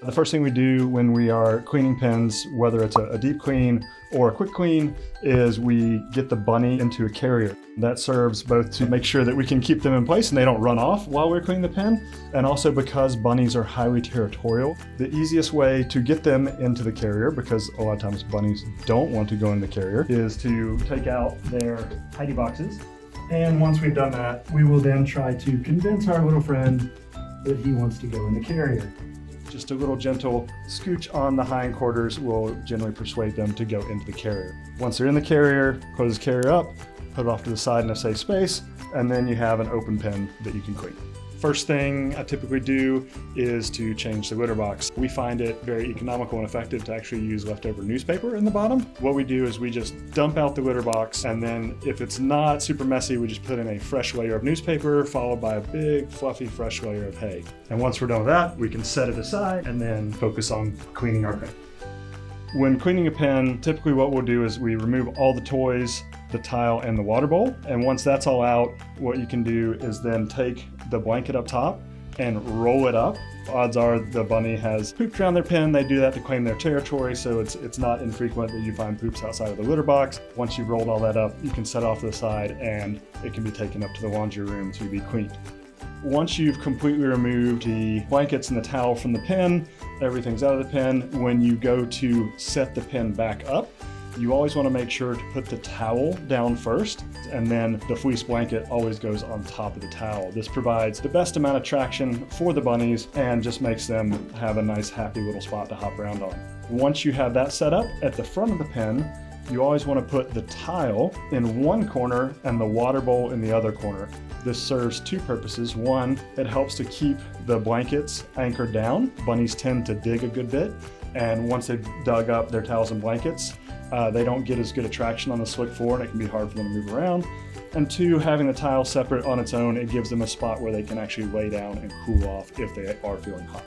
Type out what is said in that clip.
The first thing we do when we are cleaning pens, whether it's a deep clean or a quick clean, is we get the bunny into a carrier. That serves both to make sure that we can keep them in place and they don't run off while we're cleaning the pen, and also because bunnies are highly territorial, the easiest way to get them into the carrier, because a lot of times bunnies don't want to go in the carrier, is to take out their hidey boxes. And once we've done that, we will then try to convince our little friend that he wants to go in the carrier. Just a little gentle scooch on the hindquarters will generally persuade them to go into the carrier. Once they're in the carrier, close the carrier up, put it off to the side in a safe space, and then you have an open pen that you can clean. First thing I typically do is to change the litter box. We find it very economical and effective to actually use leftover newspaper in the bottom. What we do is we just dump out the litter box, and then if it's not super messy, we just put in a fresh layer of newspaper followed by a big fluffy fresh layer of hay. And once we're done with that, we can set it aside and then focus on cleaning our pen. When cleaning a pen, typically what we'll do is we remove all the toys, the tile, and the water bowl. And once that's all out, what you can do is then take the blanket up top and roll it up. Odds are the bunny has pooped around their pen. They do that to claim their territory, so it's not infrequent that you find poops outside of the litter box. Once you've rolled all that up, you can set it off to the side and it can be taken up to the laundry room to be cleaned. Once you've completely removed the blankets and the towel from the pen, everything's out of the pen, when you go to set the pen back up, you always want to make sure to put the towel down first, and then the fleece blanket always goes on top of the towel. This provides the best amount of traction for the bunnies and just makes them have a nice, happy little spot to hop around on. Once you have that set up, at the front of the pen, you always want to put the tile in one corner and the water bowl in the other corner. This serves two purposes. One, it helps to keep the blankets anchored down. Bunnies tend to dig a good bit, and once they've dug up their towels and blankets, they don't get as good a traction on the slick floor and it can be hard for them to move around. And two, having the tile separate on its own, it gives them a spot where they can actually lay down and cool off if they are feeling hot.